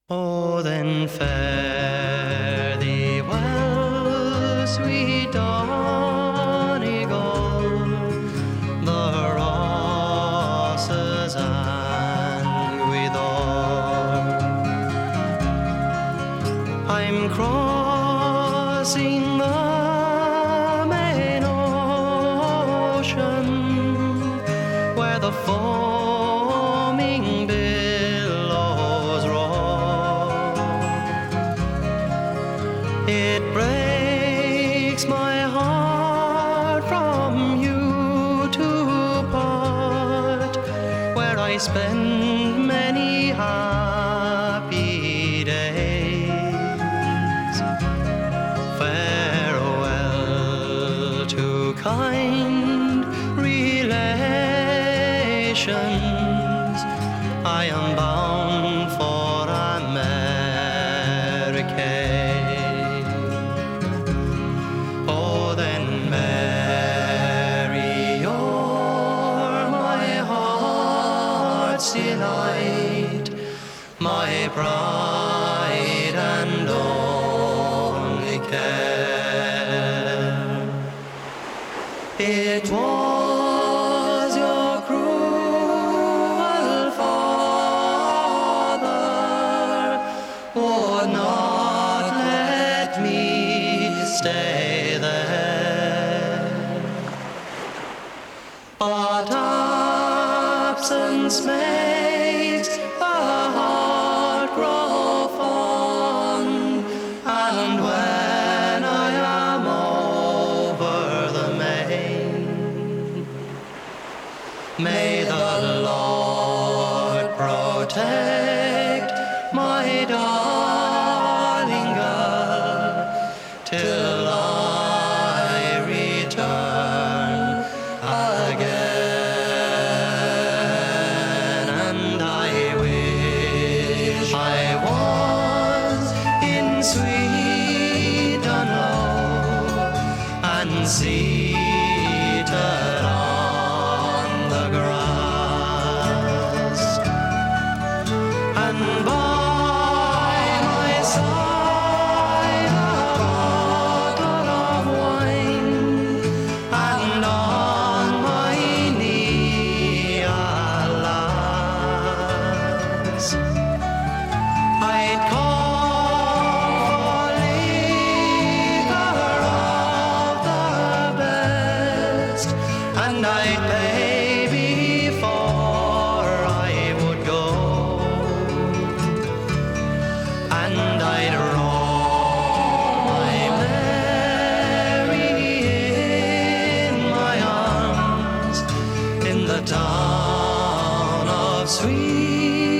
Oh, then fare thee well, sweet Donegal, the rosses and withal. I'm crossing the main ocean, where the foaming billows roll. It breaks my heart from you to part, where I spend many happy days. Farewell to kind relations, I am bound for America. Oh, then Mary, you're my heart's delight, my pride and only care. It was your cruel father would not let me stay there, but absence makes the heart grow fond, and when I am over the main, may the Lord protect my darling girl till I return again. And I wish I was in sweet Dunlow and seated on the grass, and by my side a bottle of wine, and on my knee a lass. I'd call for liquor of the best, and I'd pay before I would go, and I'd roll my Mary in my arms in the town of Sweet